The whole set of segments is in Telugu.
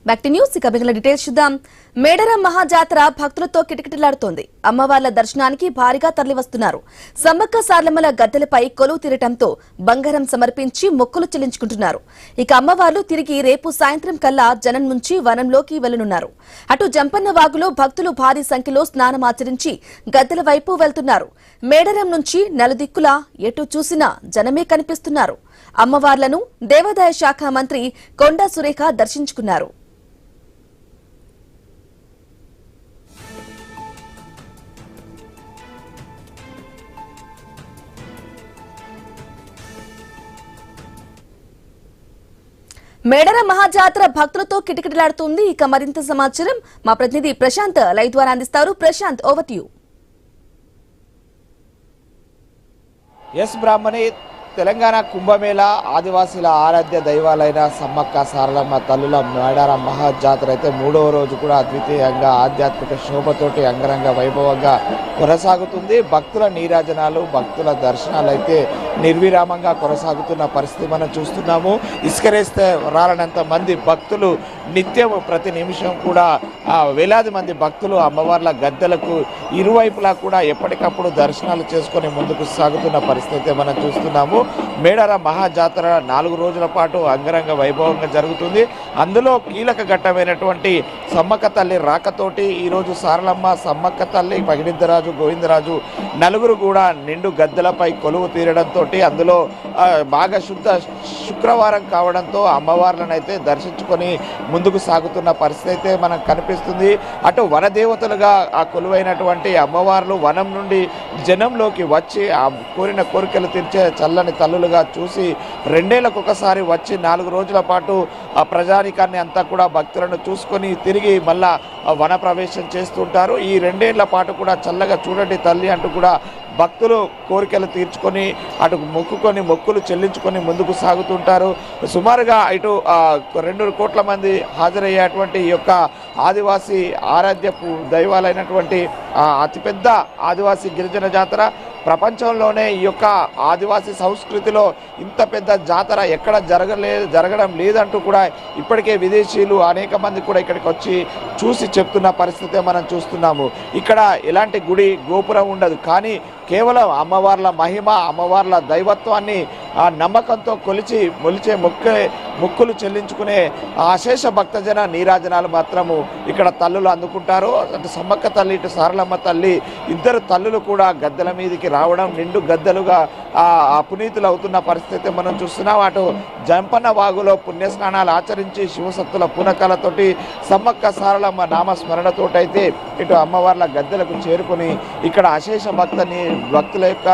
Back to news. ఇక మిగిలిన డీటెయిల్స్ చూద్దాం. మేడారం మహాజాతర భక్తులతో కిటకిటలాడుతోంది. అమ్మవార్ల దర్శనానికి భారీగా తరలివస్తున్నారు. సమ్మక్క సార్లమ్మల గద్దెలపై కొలువు తీరటంతో బంగారం సమర్పించి మొక్కులు చెల్లించుకుంటున్నారు. ఇక అమ్మవార్లు తిరిగి రేపు సాయంత్రం కల్లా జనం నుంచి వనంలోకి వెళ్లనున్నారు. అటు జంపన్న వాగులో భక్తులు భారీ సంఖ్యలో స్నానమాచరించి గద్దెల వైపు వెళ్తున్నారు. మేడారం నుంచి నలుదిక్కులా ఎటు చూసినా జనమే కనిపిస్తున్నారు. అమ్మవార్లను దేవాదాయ శాఖ మంత్రి కొండా సురేఖ దర్శించుకున్నారు. మేడారం మహాజాతర భక్తులతో కిటకిటలాడుతుంది. ఇక మరింత సమాచారం మా ప్రతినిధి ప్రశాంత్ లైవ్ ద్వారా అందిస్తారు. Prashant, over to you. Yes Brahmani, Telangana Kumbh Mela ఆదివాసీల ఆరాధ్య దైవాలైన సమ్మక్క సారలమ్మ తల్లుల మేడారం మహాజాతర అయితే 3వ రోజు కూడా అద్వితీయంగా ఆధ్యాత్మిక శోభతోటి అంగరంగ వైభవంగా కొనసాగుతుంది. భక్తుల నీరాజనాలు, భక్తుల దర్శనాలు అయితే నిర్విరామంగా కొనసాగుతున్న పరిస్థితి మనం చూస్తున్నాము. ఇసుకరేస్తే రాలనంత మంది భక్తులు నిత్యం ప్రతి నిమిషం కూడా వేలాది మంది భక్తులు అమ్మవార్ల గద్దెలకు ఇరువైపులా కూడా ఎప్పటికప్పుడు దర్శనాలు చేసుకొని ముందుకు సాగుతున్న పరిస్థితి మనం చూస్తున్నాము. మేడారం మహాజాతర 4 రోజుల పాటు అంగరంగ వైభవంగా జరుగుతుంది. అందులో కీలక ఘట్టమైనటువంటి సమ్మక్క తల్లి రాకతోటి ఈరోజు సారలమ్మ, సమ్మక్క తల్లి, పగిడిద్దరాజు, గోవిందరాజు నలుగురు కూడా నిండు గద్దెలపై కొలువు తీరడంతో అందులో బాగా శుక్రవారం కావడంతో అమ్మవార్లను అయితే దర్శించుకొని ముందుకు సాగుతున్న పరిస్థితి అయితే మనకు కనిపిస్తుంది. అటు వనదేవతలుగా ఆ కొలువైనటువంటి అమ్మవార్లు వనం నుండి జనంలోకి వచ్చి ఆ కోరిన కోరికలు తీర్చే చల్లని తల్లులుగా చూసి 2 ఏళ్లకు ఒకసారి వచ్చి 4 రోజుల పాటు ఆ ప్రజానికాన్ని అంతా కూడా భక్తులను చూసుకొని తిరిగి మళ్ళా వన ప్రవేశం చేస్తుంటారు. ఈ 2 ఏళ్ల పాటు కూడా చల్లగా చూడండి తల్లి అంటూ కూడా భక్తులు కోరికలు తీర్చుకొని అటు మొక్కుకొని మొక్కులు చెల్లించుకొని ముందుకు సాగుతుంటారు. సుమారుగా ఇటు 2 కోట్ల మంది హాజరయ్యేటువంటి ఈ యొక్క ఆదివాసీ ఆరాధ్యపు దైవాలైనటువంటి అతిపెద్ద ఆదివాసీ గిరిజన జాతర ప్రపంచంలోనే ఈ యొక్క ఆదివాసీ సంస్కృతిలో ఇంత పెద్ద జాతర ఎక్కడ జరగడం లేదంటూ కూడా ఇప్పటికే విదేశీయులు అనేక మంది కూడా ఇక్కడికి వచ్చి చూసి చెప్తున్న పరిస్థితే మనం చూస్తున్నాము. ఇక్కడ ఎలాంటి గుడి గోపురం ఉండదు, కానీ కేవలం అమ్మవార్ల మహిమ, అమ్మవార్ల దైవత్వాన్ని ఆ నమ్మకంతో మొలిచే మొక్కులు చెల్లించుకునే అశేష భక్తజన నీరాజనాలు మాత్రము ఇక్కడ తల్లులు అందుకుంటారు. అటు సమ్మక్క తల్లి, ఇటు సారలమ్మ తల్లి ఇద్దరు తల్లులు కూడా గద్దెల మీదకి రావడం, నిండు గద్దెలుగా పునీతులు అవుతున్న పరిస్థితి మనం చూస్తున్నాం. అటు జంపన్న వాగులో పుణ్యస్నానాలు ఆచరించి శివసత్తుల పూనకాలతోటి సమ్మక్క సారలమ్మ నామస్మరణతోటైతే ఇటు అమ్మవార్ల గద్దెలకు చేరుకుని ఇక్కడ అశేష భక్తుల యొక్క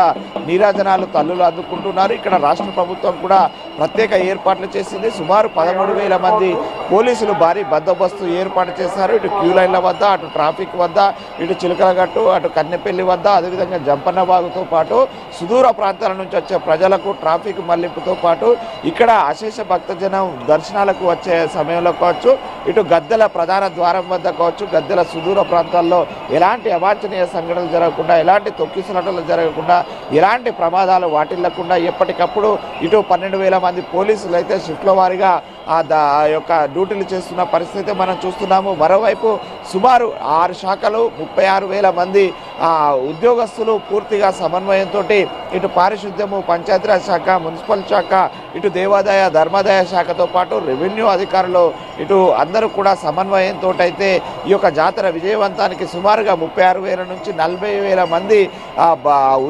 నీరాజనాలు తల్లులు అందుకుంటున్నారు. ఇక్కడ రాష్ట్ర ప్రభుత్వం కూడా ప్రత్యేక ఏర్పాట్లు చేసింది. సుమారు 13,000 మంది పోలీసులు భారీ బందోబస్తు ఏర్పాటు చేశారు. ఇటు క్యూ లైన్ల వద్ద, అటు ట్రాఫిక్ వద్ద, ఇటు చిలకలగట్టు, అటు కన్నెపల్లి వద్ద, అదేవిధంగా జంపన్న బాగుతో పాటు సుదూర ప్రాంతాల నుంచి వచ్చే ప్రజలకు ట్రాఫిక్ మళ్లింపుతో పాటు ఇక్కడ అశేష భక్తజనం దర్శనాలకు వచ్చే సమయంలో కావచ్చు, ఇటు గద్దెల ప్రధాన ద్వారం వద్ద కావచ్చు, గద్దెల సుదూర ప్రాంతాల్లో ఎలాంటి అవాంఛనీయ సంఘటనలు జరగకుండా, ఎలాంటి తొక్కిసలాటలు జరగకుండా, ఎలాంటి ప్రమాదాలు వాటిల్లకుండా ఎప్పటికప్పుడు ఇటు 12,000 మంది పోలీసులు అయితే షిఫ్ట్ల వారీగా ఆ యొక్క డ్యూటీలు చేస్తున్న పరిస్థితి మనం చూస్తున్నాము. మరోవైపు సుమారు 6 శాఖలు 36,000 మంది ఉద్యోగస్తులు పూర్తిగా సమన్వయంతో ఇటు పారిశుద్ధ్యము, పంచాయతీరాజ్ శాఖ, మున్సిపల్ శాఖ, ఇటు దేవాదాయ ధర్మాదాయ శాఖతో పాటు రెవెన్యూ అధికారులు ఇటు అందరూ కూడా సమన్వయంతో అయితే ఈ యొక్క జాతర విజయవంతానికి సుమారుగా 36,000 నుంచి 40,000 మంది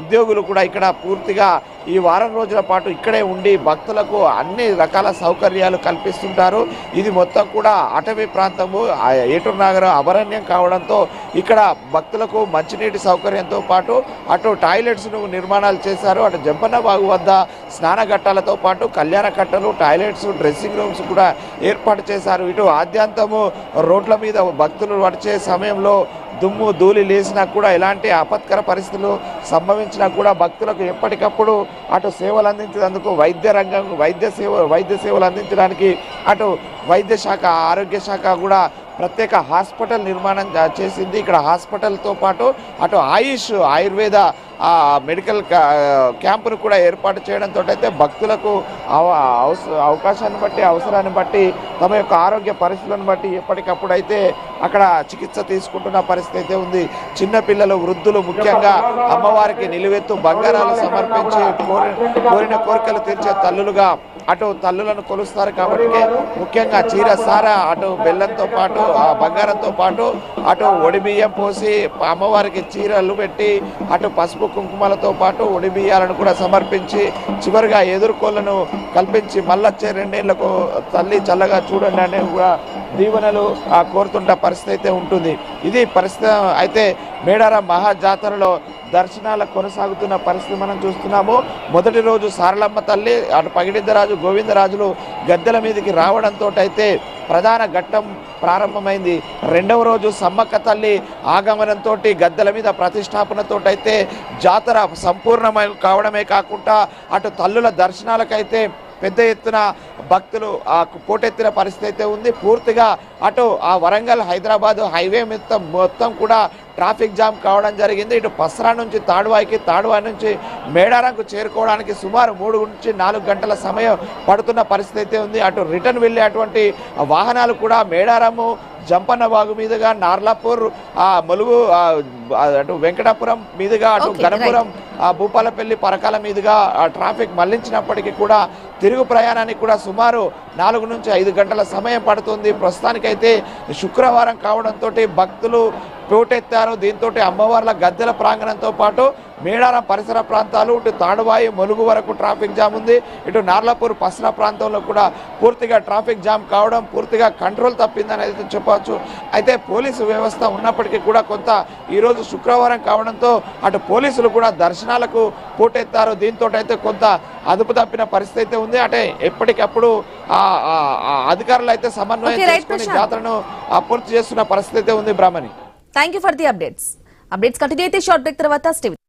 ఉద్యోగులు కూడా ఇక్కడ పూర్తిగా ఈ వారం రోజుల పాటు ఇక్కడే ఉండి భక్తులకు అన్ని రకాల సౌకర్యాలు కల్పిస్తుంటారు. ఇది మొత్తం కూడా అటవీ ప్రాంతము, ఏటూరు నగరం అభయారణ్యం కావడంతో ఇక్కడ భక్తులకు మంచినీటి సౌకర్యంతో పాటు అటు టాయిలెట్స్ను నిర్మాణాలు చేశారు. అటు జంపన్న బాగు వద్ద స్నానఘట్టాలతో పాటు కళ్యాణ కట్టలు, టాయిలెట్స్, డ్రెస్సింగ్ రూమ్స్ కూడా ఏర్పాటు చేశారు. ఇటు ఆద్యంతము రోడ్ల మీద భక్తులు నడిచే సమయంలో దుమ్ము ధూళి లేసినా కూడా ఎలాంటి ఆపత్కర పరిస్థితులు సంభవించినా కూడా భక్తులకు ఎప్పటికప్పుడు అటు సేవలు అందించేందుకు వైద్య సేవలు అందించడానికి అటు వైద్య శాఖ, ఆరోగ్య శాఖ కూడా ప్రత్యేక హాస్పిటల్ నిర్మాణం చేసింది. ఇక్కడ హాస్పిటల్తో పాటు అటు ఆయుర్వేద మెడికల్ క్యాంపును కూడా ఏర్పాటు చేయడంతో అయితే భక్తులకు అవకాశాన్ని బట్టి అవసరాన్ని బట్టి తమ యొక్క ఆరోగ్య పరిస్థితులను బట్టి ఎప్పటికప్పుడు అయితే అక్కడ చికిత్స తీసుకుంటున్న పరిస్థితి అయితే ఉంది. చిన్నపిల్లలు, వృద్ధులు ముఖ్యంగా అమ్మవారికి నిలువెత్తు బంగారాలు సమర్పించి కోరిన కోరికలు తీర్చే తల్లులుగా అటు తల్లులను కొలుస్తారు కాబట్టి ముఖ్యంగా చీర సార అటు బెల్లంతో పాటు ఆ బంగారంతో పాటు అటు ఒడిబియ్యం పోసి అమ్మవారికి చీరలు పెట్టి అటు పసుపు కుంకుమలతో పాటు ఒడిబియ్యాలను కూడా సమర్పించి చివరిగా ఎదుర్కోళ్లను కల్పించి మళ్ళొచ్చే 2 ఏళ్లకు తల్లి చల్లగా చూడండి అనే కూడా దీవెనలు కోరుతుంట పరిస్థితి అయితే ఉంటుంది. ఇది పరిస్థితి. అయితే మేడారం మహాజాతరలో దర్శనాలకు కొనసాగుతున్న పరిస్థితి మనం చూస్తున్నాము. మొదటి రోజు సారలమ్మ తల్లి అటు పగిడిద్దరాజు, గోవిందరాజులు గద్దెల మీదకి రావడంతో అయితే ప్రధాన ఘట్టం ప్రారంభమైంది. 2వ రోజు సమ్మక్క తల్లి ఆగమనంతో గద్దెల మీద ప్రతిష్టాపనతో అయితే జాతర సంపూర్ణమై కావడమే కాకుండా అటు తల్లుల దర్శనాలకైతే పెద్ద ఎత్తున భక్తులు పోటెత్తిన పరిస్థితి అయితే ఉంది. పూర్తిగా అటు ఆ వరంగల్ హైదరాబాద్ హైవే మొత్తం కూడా ట్రాఫిక్ జామ్ కావడం జరిగింది. ఇటు పసరా నుంచి తాడువాయికి, తాడువాయి నుంచి మేడారంకు చేరుకోవడానికి సుమారు 3 నుంచి 4 గంటల సమయం పడుతున్న పరిస్థితి అయితే ఉంది. అటు రిటర్న్ వెళ్ళే అటువంటి వాహనాలు కూడా మేడారము, జంపన్న వాగు మీదుగా నార్లాపూర్, ములుగు, అటు వెంకటాపురం మీదుగా అటు గణపురం, భూపాలపల్లి, పరకాల మీదుగా ట్రాఫిక్ మళ్లించినప్పటికీ కూడా తిరుగు ప్రయాణానికి కూడా సుమారు 4 నుంచి 5 గంటల సమయం పడుతుంది. ప్రస్తుతానికైతే శుక్రవారం కావడంతో భక్తులు పోటెత్తారు. దీంతో అమ్మవార్ల గద్దెల ప్రాంగణంతో పాటు మేడారం పరిసర ప్రాంతాలు, ఇటు తాడువాయి, ములుగు వరకు ట్రాఫిక్ జామ్ ఉంది. ఇటు నార్లాపూర్, పసరా ప్రాంతంలో కూడా పూర్తిగా ట్రాఫిక్ జామ్ కావడం, పూర్తిగా కంట్రోల్ తప్పిందని అయితే చెప్పవచ్చు. అయితే పోలీసు వ్యవస్థ ఉన్నప్పటికీ కూడా కొంత ఈరోజు శుక్రవారం కావడంతో అటు పోలీసులు కూడా దర్శనాలకు పోటెత్తారు. దీంతో అయితే కొంత అదుపు తప్పిన పరిస్థితి అయితే ఉంది. అంటే ఎప్పటికప్పుడు అధికారులు అయితే సమన్వయం చేసుకుని జాతరను పూర్తి చేస్తున్న పరిస్థితి అయితే ఉంది. Brahmani, thank you for the updates. Continue అయితే షార్ట్ బ్రేక్ తర్వాత స్టే